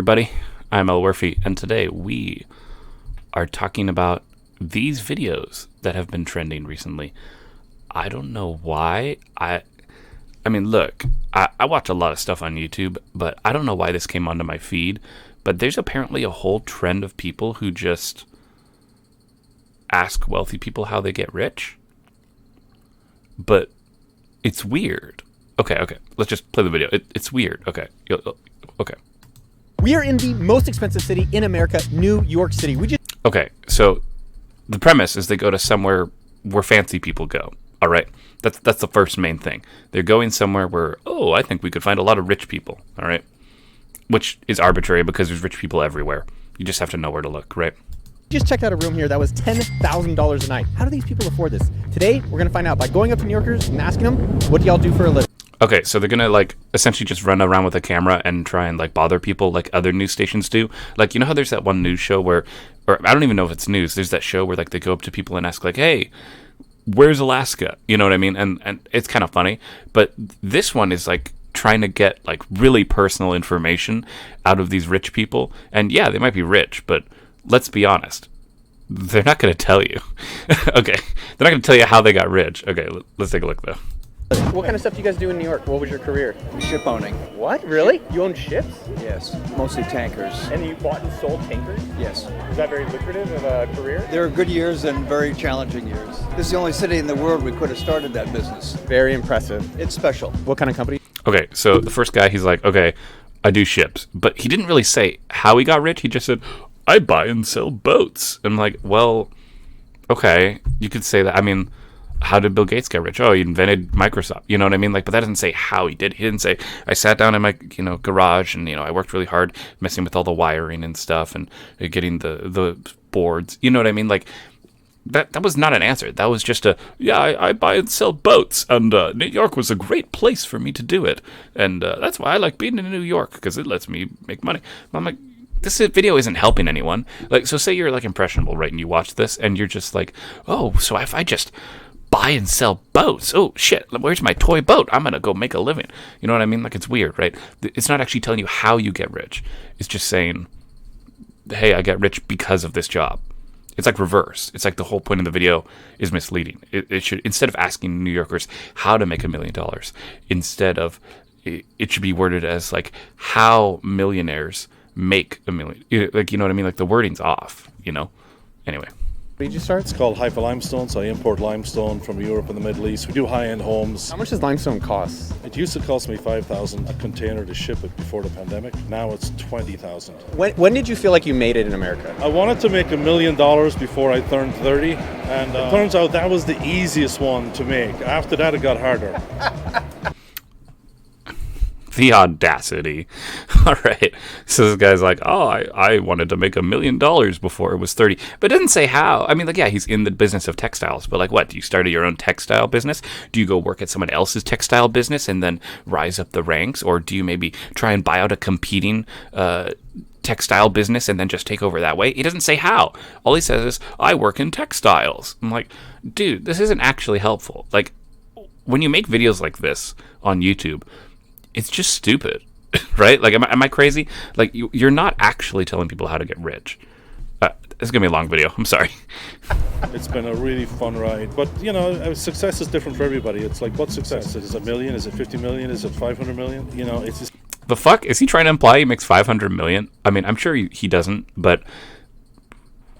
Everybody, I'm Elwirfy, and today we are talking about these videos that have been trending recently. I don't know why. I mean, look, I watch a lot of stuff on YouTube, but I don't know why this came onto my feed. But there's apparently a whole trend of people who just ask wealthy people how they get rich. But it's weird. Okay, let's just play the video. It's weird. Okay. We are in the most expensive city in America, New York City. Okay, so the premise is they go to somewhere where fancy people go. All right, that's the first main thing. They're going somewhere where, I think we could find a lot of rich people. All right, which is arbitrary because there's rich people everywhere. You just have to know where to look, right? Just checked out a room here that was $10,000 a night. How do these people afford this? Today, we're going to find out by going up to New Yorkers and asking them, what do y'all do for a living? Okay, so they're gonna essentially just run around with a camera and try and bother people like other news stations do. Like, you know how there's that one news show where, or I don't even know if it's news. There's that show where they go up to people and ask hey, where's Alaska? You know what I mean? And it's kind of funny. But this one is trying to get really personal information out of these rich people. And yeah, they might be rich, but let's be honest. They're not going to tell you. Okay, they're not going to tell you how they got rich. Okay, let's take a look though. What kind of stuff do you guys do in New York? What was your career? Ship owning. What? Really? You own ships? Yes, mostly tankers. And you bought and sold tankers? Yes. Is that very lucrative of a career? There are good years and very challenging years. This is the only city in the world we could have started that business. Very impressive. It's special. What kind of company? Okay, so the first guy, he's like, okay, I do ships. But he didn't really say how he got rich. He just said, I buy and sell boats. And I'm like, well, okay, you could say that. I mean, how did Bill Gates get rich? Oh, he invented Microsoft. You know what I mean? But that doesn't say how he did. He didn't say, I sat down in my, garage and, I worked really hard messing with all the wiring and stuff and getting the boards. You know what I mean? That was not an answer. That was just I buy and sell boats. And New York was a great place for me to do it. And that's why I like being in New York, because it lets me make money. I'm like, this video isn't helping anyone. So say you're impressionable, right? And you watch this and you're just so if I just buy and sell boats. Oh, shit. Where's my toy boat? I'm going to go make a living. You know what I mean? It's weird, right? It's not actually telling you how you get rich. It's just saying, hey, I get rich because of this job. It's reverse. It's the whole point of the video is misleading. It should, instead of asking New Yorkers how to make $1 million, instead of, it should be worded as how millionaires make $1 million. You know what I mean? The wording's off, Anyway. Did you start? It's called Haifa limestone, so I import limestone from Europe and the Middle East. We do high-end homes. How much does limestone cost? It used to cost me $5,000 a container to ship it before the pandemic. Now it's $20,000. When did you feel like you made it in America? I wanted to make $1 million before I turned 30, and it turns out that was the easiest one to make. After that, it got harder. The audacity. All right. So this guy's I wanted to make $1 million before it was 30. But it doesn't say how. I mean, yeah, he's in the business of textiles. But what? Do you start your own textile business? Do you go work at someone else's textile business and then rise up the ranks? Or do you maybe try and buy out a competing textile business and then just take over that way? He doesn't say how. All he says is, I work in textiles. I'm like, dude, this isn't actually helpful. When you make videos like this on YouTube, it's just stupid, right? Am I crazy? You're not actually telling people how to get rich. This is going to be a long video. I'm sorry. It's been a really fun ride. But, success is different for everybody. It's what's success? Is it $1 million? Is it 50 million? Is it 500 million? It's just... The fuck? Is he trying to imply he makes 500 million? I mean, I'm sure he doesn't, but...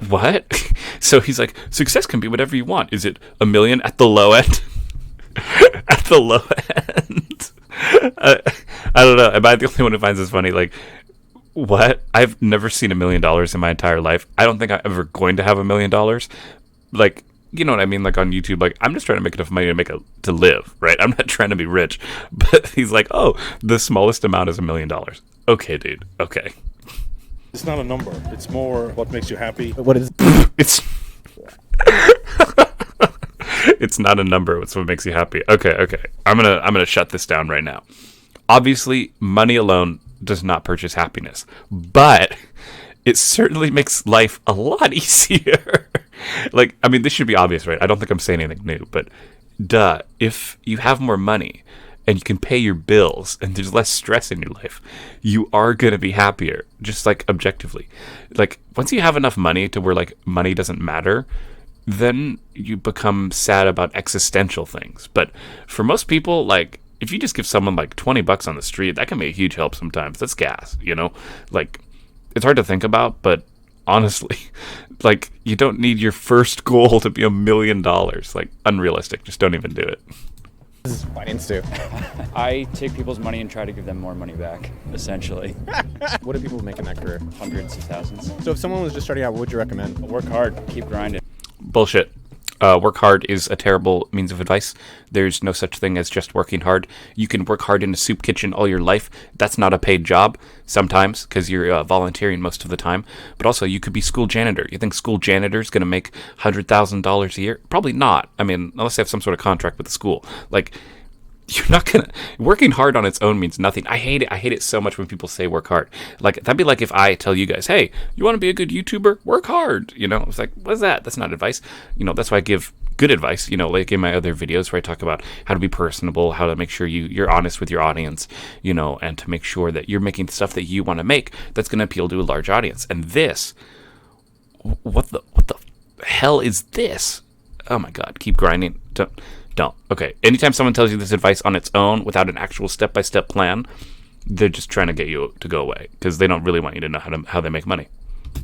What? So he's success can be whatever you want. Is it $1 million at the low end? At the low end? I don't know. Am I the only one who finds this funny? What? I've never seen $1 million in my entire life. I don't think I'm ever going to have $1 million. You know what I mean? On YouTube, I'm just trying to make enough money to live, right? I'm not trying to be rich. But he's the smallest amount is $1 million. Okay, dude. Okay. It's not a number. It's more what makes you happy. What is It's it's not a number. It's what makes you happy. Okay. I'm gonna shut this down right now. Obviously, money alone does not purchase happiness, but it certainly makes life a lot easier. This should be obvious, right? I don't think I'm saying anything new, but duh, if you have more money and you can pay your bills and there's less stress in your life, you are going to be happier, just like objectively. Like once you have enough money to where like money doesn't matter, then you become sad about existential things. But for most people, like if you just give someone like $20 on the street, that can be a huge help sometimes. That's gas, you know? Like it's hard to think about, but honestly, like you don't need your first goal to be $1 million. Like unrealistic. Just don't even do it. This is finance too. I take people's money and try to give them more money back, essentially. What do people make in that career? Hundreds of thousands. So if someone was just starting out, what would you recommend? Work hard, keep grinding. Bullshit. Work hard is a terrible means of advice. There's no such thing as just working hard. You can work hard in a soup kitchen all your life. That's not a paid job sometimes because you're volunteering most of the time. But also, you could be school janitor. You think school janitor is going to make $100,000 a year? Probably not. I mean, unless they have some sort of contract with the school. Like, you're not gonna. Working hard on its own means nothing. I hate it. I hate it so much when people say work hard. Like that'd be like if I tell you guys, "Hey, you want to be a good YouTuber? Work hard." You know, it's like, what's that? That's not advice. You know, that's why I give good advice. You know, like in my other videos where I talk about how to be personable, how to make sure you're honest with your audience. You know, and to make sure that you're making stuff that you want to make that's going to appeal to a large audience. And this, what the hell is this? Oh my God! Keep grinding. Don't. Okay. Anytime someone tells you this advice on its own without an actual step-by-step plan, they're just trying to get you to go away because they don't really want you to know how they make money.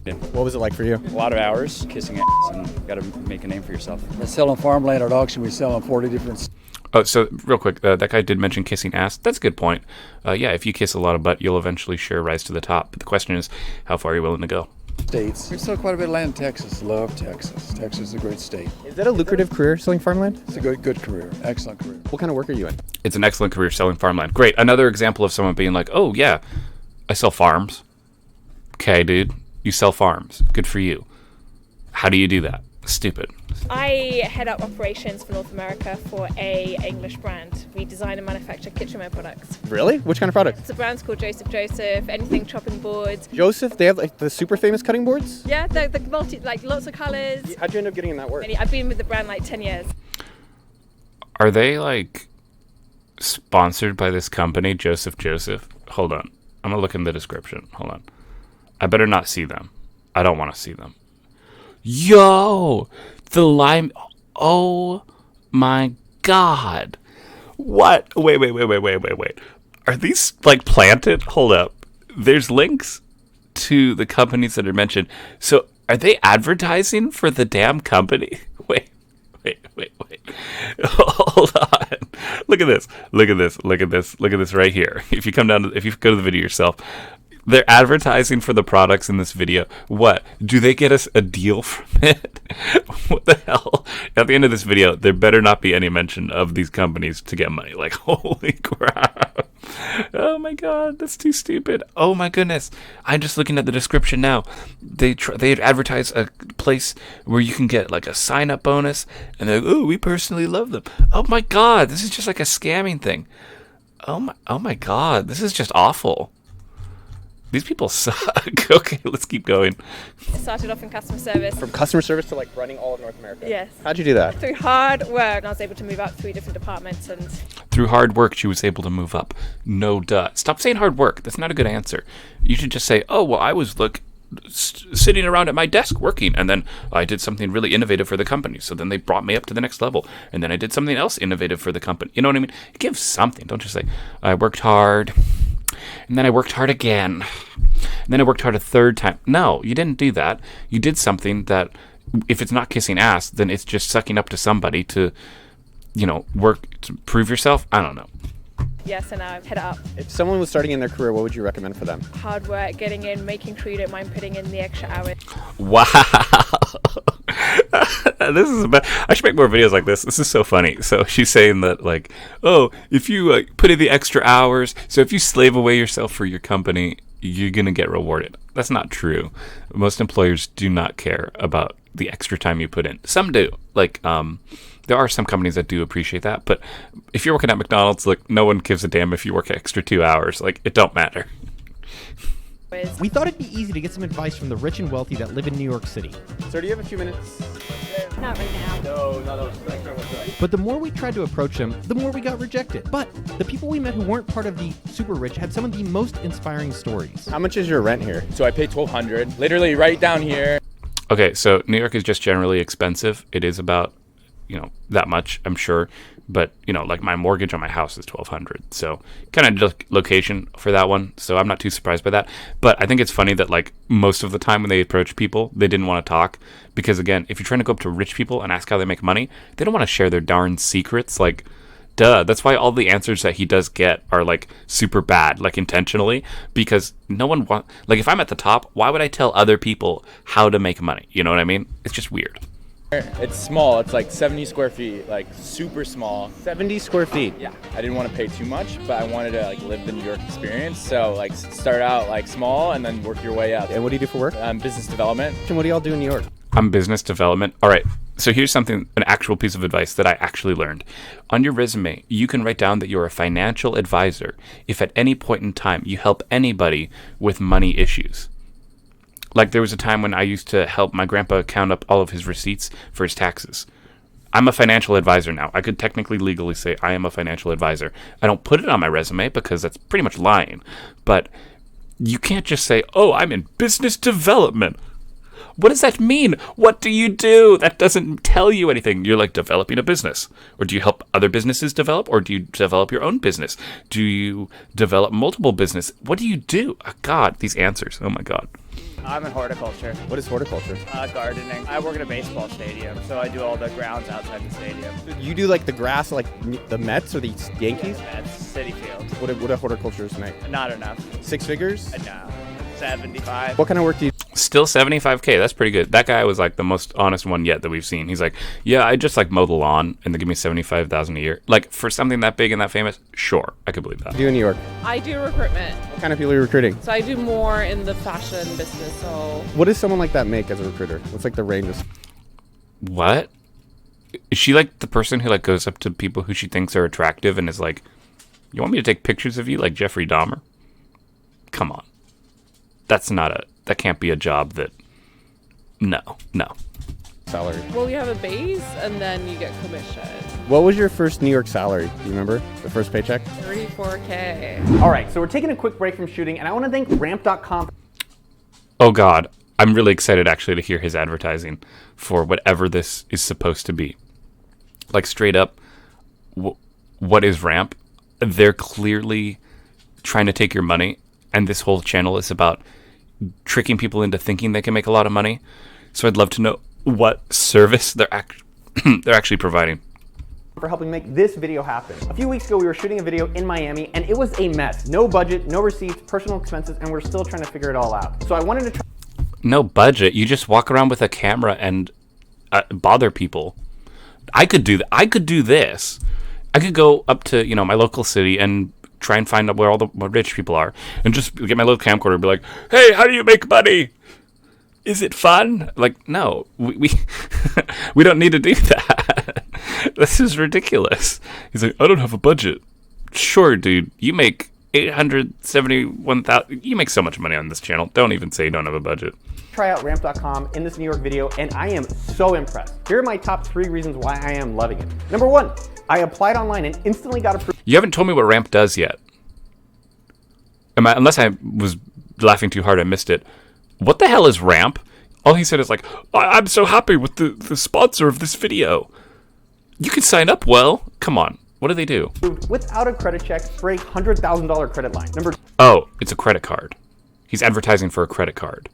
What was it like for you? A lot of hours kissing ass and got to make a name for yourself. We're selling farmland at auction. We sell in 40 different. Oh, so real quick, that guy did mention kissing ass. That's a good point. Yeah, if you kiss a lot of butt, you'll eventually sure rise to the top. But the question is, how far are you willing to go? States. We sell quite a bit of land in Texas. Love Texas. Texas is a great state. Is that a lucrative career, selling farmland? It's a good career. Excellent career. What kind of work are you in? It's an excellent career selling farmland. Great. Another example of someone being like, oh, yeah, I sell farms. Okay, dude, you sell farms. Good for you. How do you do that? Stupid. I head up operations for North America for a English brand. We design and manufacture kitchenware products. Really? Which kind of product? It's a brand's called Joseph, anything chopping boards. Joseph, they have like the super famous cutting boards? Yeah, the multi, like lots of colours. How'd you end up getting in that work? I've been with the brand like 10 years. Are they like sponsored by this company, Joseph? Hold on. I'm gonna look in the description. Hold on. I better not see them. I don't want to see them. Yo, the lime. Oh my God. What? Wait. Are these like planted? Hold up. There's links to the companies that are mentioned. So are they advertising for the damn company? Wait. Hold on. Look at this right here. If you go to the video yourself, they're advertising for the products in this video. What? Do they get us a deal from it? What the hell? At the end of this video, there better not be any mention of these companies to get money. Like, holy crap. Oh my God, that's too stupid. Oh my goodness. I'm just looking at the description now. They advertise a place where you can get like a sign-up bonus. And they're like, oh, we personally love them. Oh my God, this is just like a scamming thing. Oh my God, this is just awful. These people suck. Okay, let's keep going. I started off in customer service. From customer service to like running all of North America? Yes. How'd you do that? Through hard work, I was able to move up 3 different departments and... Through hard work, she was able to move up. No duh. Stop saying hard work. That's not a good answer. You should just say, oh, well, I was sitting around at my desk working, and then I did something really innovative for the company. So then they brought me up to the next level, and then I did something else innovative for the company. You know what I mean? Give something. Don't just say, I worked hard, and then I worked hard again, and then I worked hard a third time. No, you didn't do that. You did something that, if it's not kissing ass, then it's just sucking up to somebody to, work to prove yourself. I don't know. Yes, and now head up. If someone was starting in their career, what would you recommend for them? Hard work, getting in, making sure you don't mind putting in the extra hours. Wow. This is I should make more videos like this. This is so funny. So she's saying that, like, oh, if you put in the extra hours, so if you slave away yourself for your company, you're going to get rewarded. That's not true. Most employers do not care about the extra time you put in. Some do. Like, there are some companies that do appreciate that, but if you're working at McDonald's, like, no one gives a damn if you work extra 2 hours. Like, it don't matter. We thought it'd be easy to get some advice from the rich and wealthy that live in New York City. Sir, do you have a few minutes? Not right now. But the more we tried to approach him, the more we got rejected. But the people we met who weren't part of the super rich had some of the most inspiring stories. How much is your rent here? So I pay $1,200, literally right down here. Okay, so New York is just generally expensive. It is about, that much, I'm sure. But, like my mortgage on my house is $1,200. So kind of just location for that one. So I'm not too surprised by that. But I think it's funny that like most of the time when they approach people, they didn't want to talk. Because again, if you're trying to go up to rich people and ask how they make money, they don't want to share their darn secrets. Like, duh. That's why all the answers that he does get are like super bad, like intentionally. Because no one wants, like if I'm at the top, why would I tell other people how to make money? You know what I mean? It's just weird. It's small. It's like 70 square feet, like super small. 70 square feet. Yeah. I didn't want to pay too much, but I wanted to like live the New York experience. So like start out like small and then work your way up. And what do you do for work? Business development. And what do y'all do in New York? I'm business development. All right. So here's an actual piece of advice that I actually learned. On your resume, you can write down that you're a financial advisor if at any point in time you help anybody with money issues. Like there was a time when I used to help my grandpa count up all of his receipts for his taxes. I'm a financial advisor now. I could technically legally say I am a financial advisor. I don't put it on my resume because that's pretty much lying. But you can't just say, oh, I'm in business development. What does that mean? What do you do? That doesn't tell you anything. You're like developing a business. Or do you help other businesses develop? Or do you develop your own business? Do you develop multiple business? What do you do? Oh, God, these answers. Oh, my God. I'm in horticulture. What is horticulture? Gardening. I work at a baseball stadium, so I do all the grounds outside the stadium. You do like the grass, like the Mets or the Yankees? That's City Field. What do horticulturists make? Not enough. 6 figures? No. 75. What kind of work do you? Still $75K. That's pretty good. That guy was like the most honest one yet that we've seen. He's like, yeah, I just like mow the lawn and they give me $75,000 a year. Like for something that big and that famous, sure, I could believe that. Do you in New York? I do recruitment. What kind of people are you recruiting? So I do more in the fashion business. So what does someone like that make as a recruiter? What's like the range of? What? Is she like the person who like goes up to people who she thinks are attractive and is like, you want me to take pictures of you like Jeffrey Dahmer? Come on. That can't be a job that, no. Salary. Well, you have a base and then you get commission. What was your first New York salary? Do you remember the first paycheck? $34K. All right, so we're taking a quick break from shooting, and I want to thank Ramp.com. Oh God, I'm really excited actually to hear his advertising for whatever this is supposed to be. Like straight up, what is Ramp? They're clearly trying to take your money, and this whole channel is about tricking people into thinking they can make a lot of money. So I'd love to know what service they're actually providing. For helping make this video happen. A few weeks ago, we were shooting a video in Miami, and it was a mess. No budget, no receipts, personal expenses, and we're still trying to figure it all out. So I wanted to try. No budget. You just walk around with a camera and bother people. I could do that. I could do this. I could go up to my local city and try and find out where all the rich people are, and just get my little camcorder and be like, "Hey, how do you make money? Is it fun?" Like, no, we we don't need to do that. This is ridiculous. He's like, "I don't have a budget." Sure, dude. You make $871,000. You make so much money on this channel. Don't even say you don't have a budget. Try out Ramp.com in this New York video, and I am so impressed. Here are my top 3 reasons why I am loving it. Number 1, I applied online and instantly got approved. You haven't told me what Ramp does yet. Unless I was laughing too hard, I missed it. What the hell is Ramp? All he said is like, I'm so happy with the sponsor of this video. You can sign up. Well, come on. What do they do? Without a credit check for a $100,000 credit line. Number 2. Oh, it's a credit card. He's advertising for a credit card.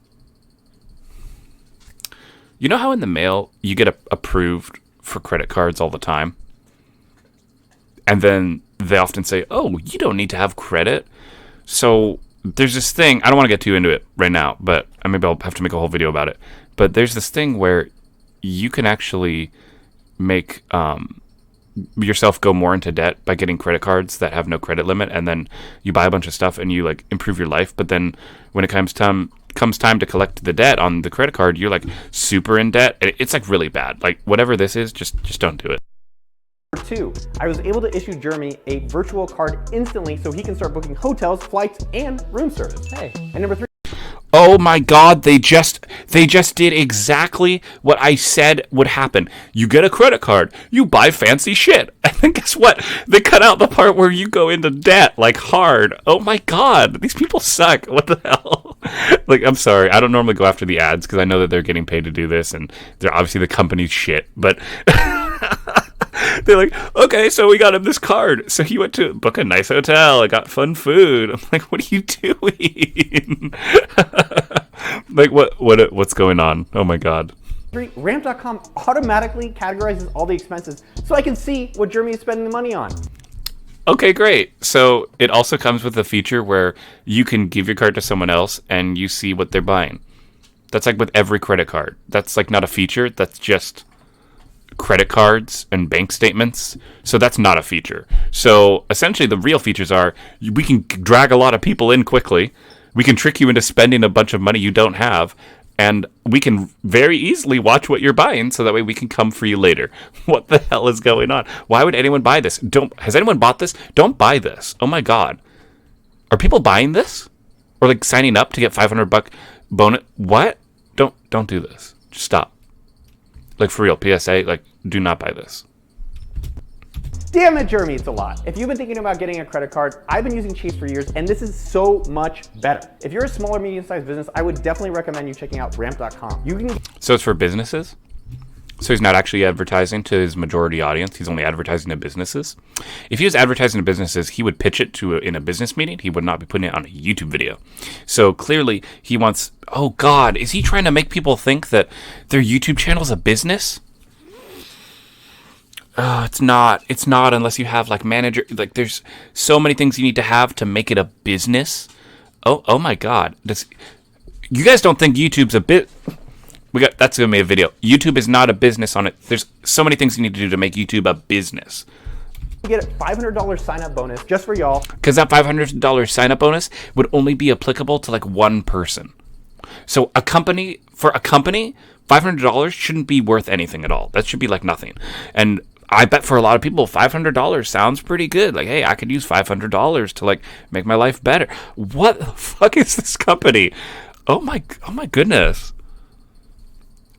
You know how in the mail you get approved for credit cards all the time? And then they often say, oh, you don't need to have credit. So there's this thing. I don't want to get too into it right now, but maybe I'll have to make a whole video about it. But there's this thing where you can actually make yourself go more into debt by getting credit cards that have no credit limit, and then you buy a bunch of stuff and you like improve your life. But then when it comes time to collect the debt on the credit card, you're like super in debt. It's like really bad. Like whatever this is, just don't do it. Number 2, I was able to issue Jeremy a virtual card instantly so he can start booking hotels, flights, and room service. Hey. And number 3. Oh my God, they just did exactly what I said would happen. You get a credit card, you buy fancy shit. And then guess what? They cut out the part where you go into debt, like hard. Oh my God, these people suck. What the hell? Like, I'm sorry, I don't normally go after the ads because I know that they're getting paid to do this and they're obviously the company's shit, but they're like, okay, so we got him this card. So he went to book a nice hotel. I got fun food. I'm like, what are you doing? Like, what's going on? Oh my God. Ramp.com automatically categorizes all the expenses so I can see what Jeremy is spending the money on. Okay, great. So it also comes with a feature where you can give your card to someone else and you see what they're buying. That's like with every credit card. That's like not a feature. That's just credit cards and bank statements. So that's not a feature. So essentially the real features are we can drag a lot of people in quickly. We can trick you into spending a bunch of money you don't have. And we can very easily watch what you're buying so that way we can come for you later. What the hell is going on? Why would anyone buy this? Has anyone bought this? Don't buy this. Oh my God. Are people buying this? Or like signing up to get $500 bonus? What? Don't do this. Just stop. Like for real, PSA, like do not buy this. Damn it, Jeremy, it's a lot. If you've been thinking about getting a credit card, I've been using Chase for years, and this is so much better. If you're a small or medium-sized business, I would definitely recommend you checking out Ramp.com. You can. So it's for businesses? So he's not actually advertising to his majority audience. He's only advertising to businesses. If he was advertising to businesses, he would pitch it in a business meeting. He would not be putting it on a YouTube video. So clearly he wants, oh God, is he trying to make people think that their YouTube channel is a business? It's not unless you have like manager, like there's so many things you need to have to make it a business. Oh my God. You guys don't think YouTube's a bit, that's gonna be a video. YouTube is not a business on it. There's so many things you need to do to make YouTube a business. You get a $500 sign-up bonus just for y'all. Because that $500 sign-up bonus would only be applicable to like one person. So for a company, $500 shouldn't be worth anything at all. That should be like nothing. And I bet for a lot of people, $500 sounds pretty good. Like, hey, I could use $500 to like make my life better. What the fuck is this company? Oh my goodness.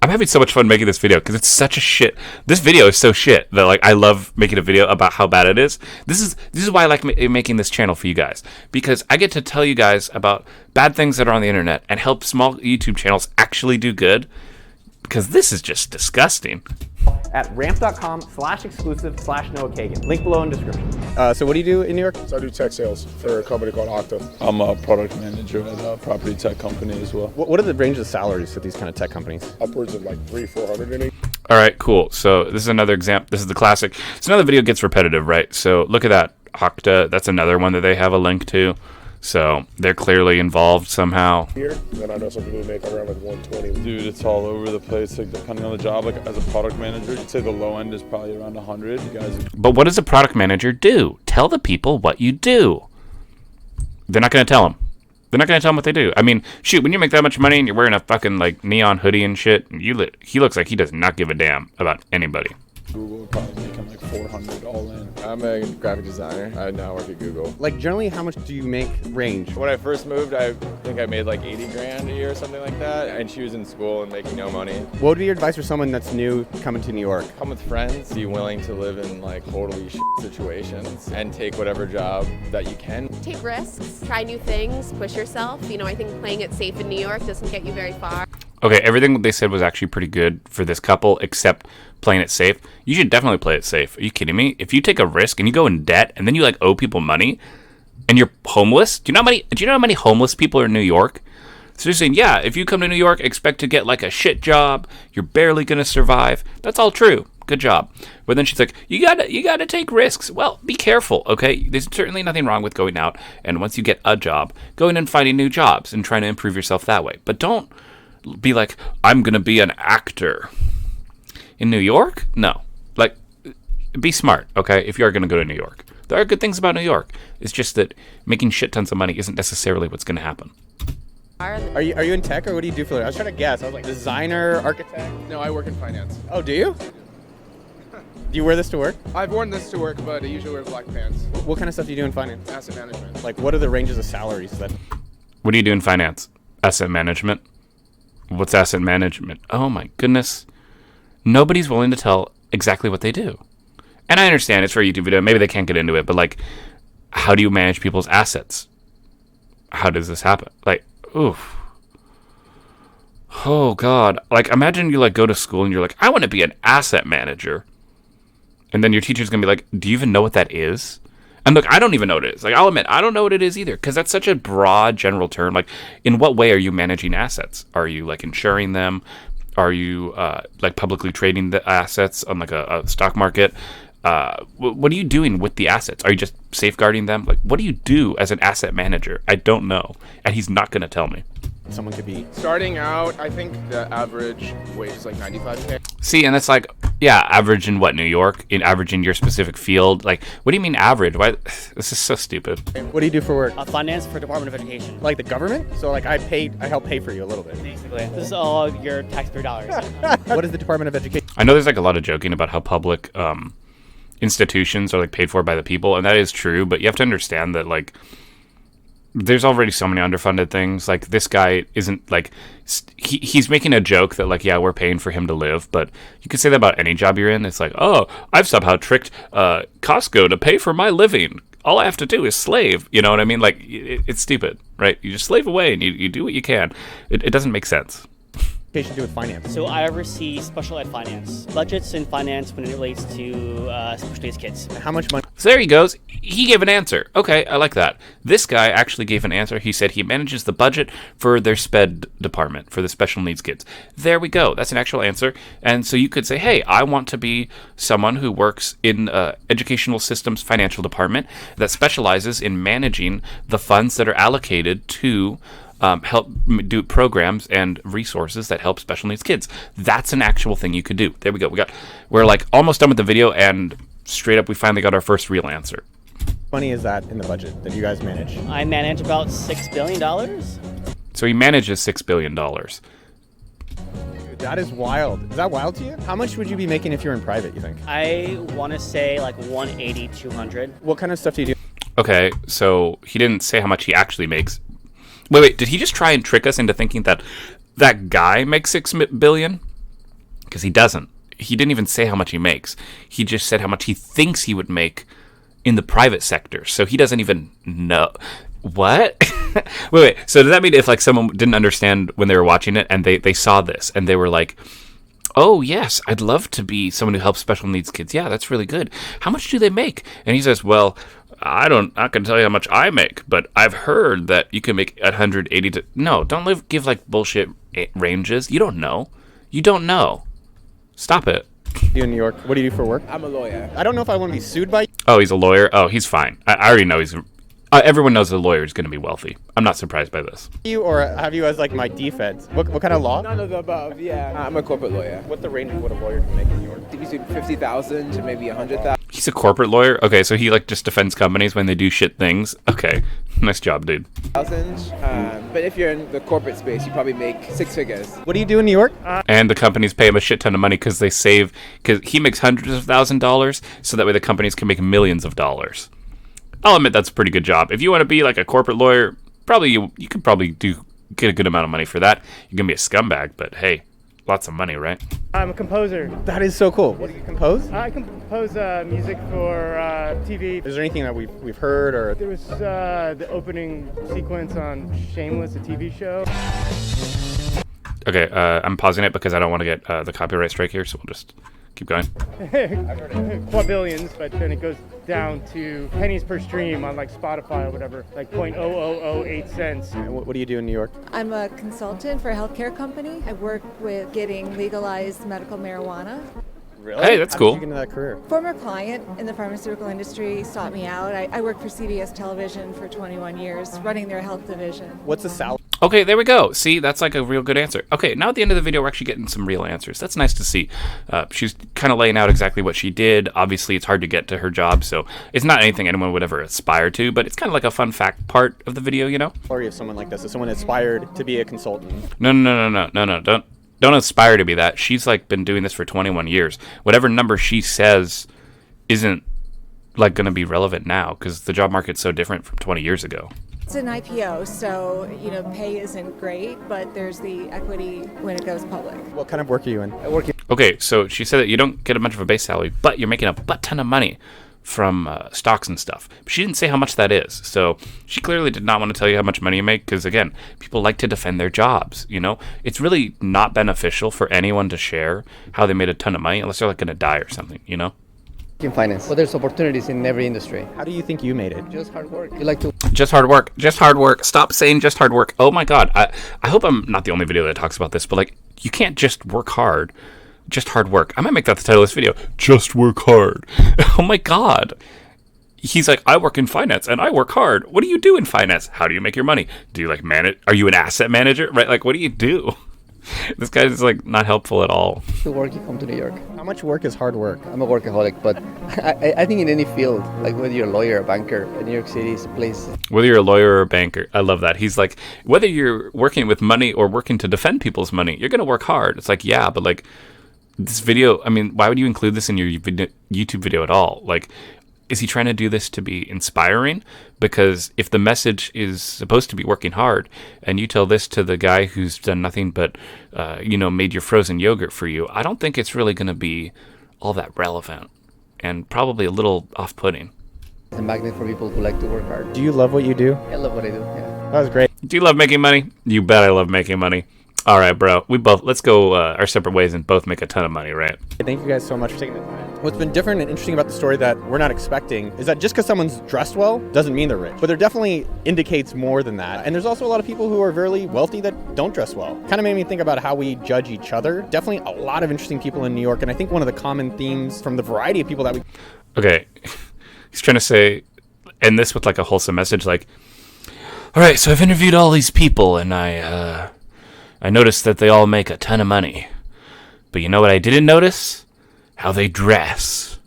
I'm having so much fun making this video because it's such a shit. This video is so shit that like I love making a video about how bad it is. This is why I like making this channel for you guys, because I get to tell you guys about bad things that are on the internet and help small YouTube channels actually do good, because this is just disgusting. At ramp.com/exclusive/NoahKagan. Link below in description. So what do you do in New York? So I do tech sales for a company called Okta. I'm a product manager at a property tech company as well. What are the range of salaries for these kind of tech companies? Upwards of like $300-400 in it. All right, cool. So this is another example. This is the classic. So now the video gets repetitive, right? So look at that. Okta, that's another one that they have a link to. So they're clearly involved somehow. Here, then I know some people who make around like 120. Dude, it's all over the place. Like depending on the job, like as a product manager, I'd say the low end is probably around 100. You guys. But what does a product manager do? Tell the people what you do. They're not going to tell them. They're not going to tell them what they do. I mean, shoot, when you make that much money and you're wearing a fucking like neon hoodie and shit, he looks like he does not give a damn about anybody. Google would probably make him like 400 all in. I'm a graphic designer. I now work at Google. Like generally, how much do you make range? When I first moved, I think I made like 80 grand a year or something like that. And she was in school and making no money. What would be your advice for someone that's new coming to New York? Come with friends. Be willing to live in like totally shit situations and take whatever job that you can. Take risks, try new things, push yourself. You know, I think playing it safe in New York doesn't get you very far. Okay, everything they said was actually pretty good for this couple, except playing it safe. You should definitely play it safe. Are you kidding me? If you take a risk and you go in debt and then you like owe people money and you're homeless, do you know how many homeless people are in New York? So they're saying, yeah, if you come to New York, expect to get like a shit job. You're barely gonna survive. That's all true. Good job. But then she's like, you gotta take risks. Well, be careful, okay? There's certainly nothing wrong with going out and once you get a job, going and finding new jobs and trying to improve yourself that way. But don't be like, I'm gonna be an actor in New York. No, like, be smart, okay? If you are gonna go to New York, there are good things about New York. It's just that making shit tons of money isn't necessarily what's gonna happen. Are you in tech, or what do you do for it? I was trying to guess. I was like, designer, architect. No, I work in finance. Oh, do you? Do you wear this to work? I've worn this to work, but I usually wear black pants. What kind of stuff do you do in finance? Asset management. Like, what are the ranges of salaries that? What do you do in finance? Asset management. What's asset management? Oh my goodness. Nobody's willing to tell exactly what they do. And I understand it's for a YouTube video. Maybe they can't get into it, but like, how do you manage people's assets? How does this happen? Like, oof. Oh God. Like, imagine you like go to school and you're like, I want to be an asset manager. And then your teacher's going to be like, do you even know what that is? And look, I don't even know what it is. Like, I'll admit, I don't know what it is either, because that's such a broad, general term. Like, in what way are you managing assets? Are you, like, insuring them? Are you, like, publicly trading the assets on, like, a stock market? What are you doing with the assets? Are you just safeguarding them? Like, what do you do as an asset manager? I don't know. And he's not going to tell me. Someone could be Starting out, I think the average wage is like $95K. See, and it's like, yeah, average in what, New York? In average in your specific field? Like, what do you mean average? Why? This is so stupid. What do you do for work? Finance for Department of Education. Like the government? So like I help pay for you a little bit. Basically. This is all your taxpayer dollars. What is the Department of Education? I know there's like a lot of joking about how public institutions are like paid for by the people, and that is true, but you have to understand that like there's already so many underfunded things. Like, this guy isn't like he's making a joke that like, yeah, we're paying for him to live, but you could say that about any job you're in. It's like, oh, I've somehow tricked Costco to pay for my living. All I have to do is slave. You know what I mean? Like, it's stupid, right? You just slave away and you do what you can. It doesn't make sense. To do with finance. So I oversee special ed finance, budgets and finance when it relates to special needs kids. How much money? So there he goes. He gave an answer. Okay, I like that. This guy actually gave an answer. He said he manages the budget for their SPED department, for the special needs kids. There we go. That's an actual answer. And so you could say, hey, I want to be someone who works in educational systems financial department that specializes in managing the funds that are allocated to help do programs and resources that help special needs kids. That's an actual thing you could do. There we go. We're like almost done with the video, and straight up we finally got our first real answer. Money is that in the budget that you guys manage? I manage about $6 billion. So he manages $6 billion. That is wild. Is that wild to you? How much would you be making if you're in private, you think? I want to say like 180, 200. What kind of stuff do you do? Okay, so he didn't say how much he actually makes. Wait, did he just try and trick us into thinking that that guy makes $6 billion? Because he doesn't. He didn't even say how much he makes. He just said how much he thinks he would make in the private sector. So he doesn't even know. What? wait. So does that mean if like someone didn't understand when they were watching it and they saw this and they were like, oh, yes, I'd love to be someone who helps special needs kids. Yeah, that's really good. How much do they make? And he says, well, I can tell you how much I make, but I've heard that you can make 180 to... No, don't give like bullshit ranges. You don't know. Stop it. You in New York. What do you do for work? I'm a lawyer. I don't know if I want to be sued by you. Oh, he's a lawyer? Oh, he's fine. I already know he's... everyone knows a lawyer is going to be wealthy. I'm not surprised by this. You or have you as like my defense? What kind of law? None of the above, yeah. I'm a corporate lawyer. What's the range of what a lawyer can make in New York? Between 50,000 to maybe 100,000. He's a corporate lawyer? Okay, so he like just defends companies when they do shit things? Okay, nice job, dude. But if you're in the corporate space, you probably make six figures. What do you do in New York? And the companies pay him a shit ton of money because he makes hundreds of $1,000s, so that way the companies can make millions of dollars. I'll admit that's a pretty good job. If you want to be like a corporate lawyer, probably you could probably get a good amount of money for that. You're gonna be a scumbag, but hey, lots of money, right? I'm a composer. That is so cool. What do you compose? I compose music for TV. Is there anything that we've heard or? There was the opening sequence on Shameless, a TV show. Okay, I'm pausing it because I don't want to get the copyright strike here, so we'll just keep going. Quadrillions, but then it goes down to pennies per stream on like Spotify or whatever, like 0.0008 cents. What do you do in New York? I'm a consultant for a healthcare company. I work with getting legalized medical marijuana. Really? Hey, that's cool. How did you get into that career? Former client in the pharmaceutical industry sought me out. I worked for CBS Television for 21 years, running their health division. What's the salary? Okay, there we go. See, that's like a real good answer. Okay, now at the end of the video, we're actually getting some real answers. That's nice to see. She's kind of laying out exactly what she did. Obviously, it's hard to get to her job, so it's not anything anyone would ever aspire to, but it's kind of like a fun fact part of the video, you know? Story of someone like this, is someone aspired to be a consultant. No. Don't aspire to be that. She's like been doing this for 21 years. Whatever number she says isn't like going to be relevant now because the job market's so different from 20 years ago. It's an IPO, so pay isn't great, but there's the equity when it goes public. What kind of work are you in? Okay, so she said that you don't get a much of a base salary, but you're making a butt ton of money from stocks and stuff. But she didn't say how much that is. So she clearly did not want to tell you how much money you make because, again, people like to defend their jobs, It's really not beneficial for anyone to share how they made a ton of money unless they're like going to die or something, In finance. Well, there's opportunities in every industry. How do you think you made it? Just hard work. You like to... Just hard work. Just hard work. Stop saying just hard work. Oh my God. I hope I'm not the only video that talks about this, but you can't just work hard. Just hard work. I might make that the title of this video. Just work hard. Oh my God. He's like, I work in finance and I work hard. What do you do in finance? How do you make your money? Do you manage? Are you an asset manager? Right? What do you do? This guy is not helpful at all. To work, you come to New York. How much work is hard work? I'm a workaholic, but I think in any field, whether you're a lawyer or a banker, New York City is a place. Whether you're a lawyer or a banker, I love that. He's like, whether you're working with money or working to defend people's money, you're going to work hard. It's yeah, but this video, why would you include this in your YouTube video at all? Is he trying to do this to be inspiring? Because if the message is supposed to be working hard, and you tell this to the guy who's done nothing but, made your frozen yogurt for you, I don't think it's really going to be all that relevant, and probably a little off-putting. It's a magnet for people who like to work hard. Do you love what you do? I love what I do, yeah. That was great. Do you love making money? You bet I love making money. All right, bro. Let's go our separate ways and both make a ton of money, right? Thank you guys so much for taking the time. What's been different and interesting about the story that we're not expecting is that just because someone's dressed well doesn't mean they're rich. But there definitely indicates more than that. And there's also a lot of people who are very wealthy that don't dress well. Kind of made me think about how we judge each other. Definitely a lot of interesting people in New York. And I think one of the common themes from the variety of people that we... Okay. He's trying to say, end this with a wholesome message all right, so I've interviewed all these people and I noticed that they all make a ton of money. But you know what I didn't notice? How they dress.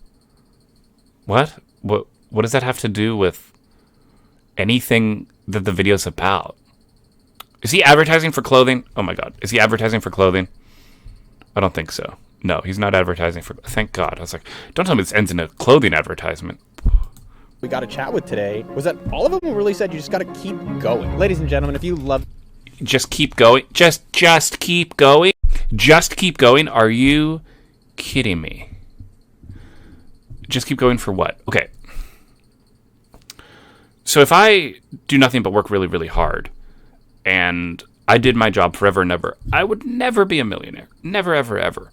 What? What does that have to do with anything that the video's about? Is he advertising for clothing? Oh my God. Is he advertising for clothing? I don't think so. No, he's not advertising for... Thank God. I was like, don't tell me this ends in a clothing advertisement. We got to chat with today was that all of them really said you just got to keep going. Ladies and gentlemen, if you love... Just keep going. Just keep going. Just keep going. Are you kidding me? Just keep going for what? Okay. So if I do nothing but work really, really hard, and I did my job forever and ever, I would never be a millionaire. Never, ever, ever.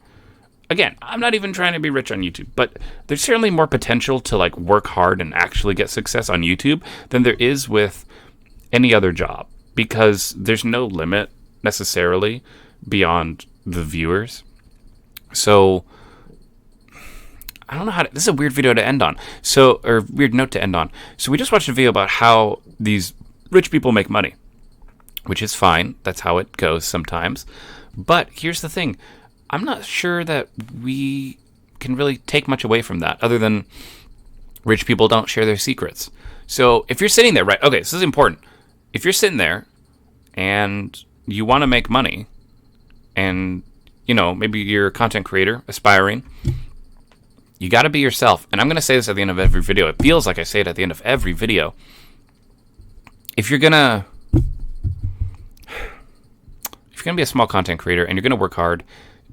Again, I'm not even trying to be rich on YouTube, but there's certainly more potential to work hard and actually get success on YouTube than there is with any other job. Because there's no limit necessarily beyond the viewers. So I don't know how to, this is a weird video to end on. Or weird note to end on. So we just watched a video about how these rich people make money, which is fine. That's how it goes sometimes. But here's the thing. I'm not sure that we can really take much away from that other than rich people don't share their secrets. So if you're sitting there, right? Okay, this is important. If you're sitting there and you want to make money and, maybe you're a content creator, aspiring, you got to be yourself. And I'm going to say this at the end of every video. It feels like I say it at the end of every video. If you're going to be a small content creator and you're going to work hard,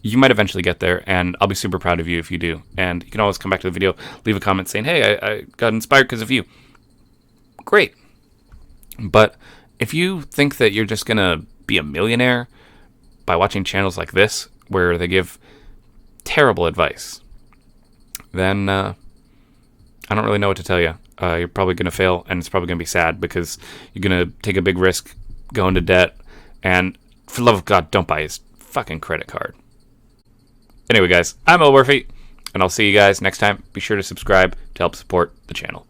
you might eventually get there, and I'll be super proud of you if you do. And you can always come back to the video, leave a comment saying, hey, I got inspired because of you. Great. But if you think that you're just going to be a millionaire by watching channels like this, where they give terrible advice, then I don't really know what to tell you. You're probably going to fail, and it's probably going to be sad because you're going to take a big risk, go into debt, and for the love of God, don't buy his fucking credit card. Anyway, guys, I'm Elwirfy, and I'll see you guys next time. Be sure to subscribe to help support the channel.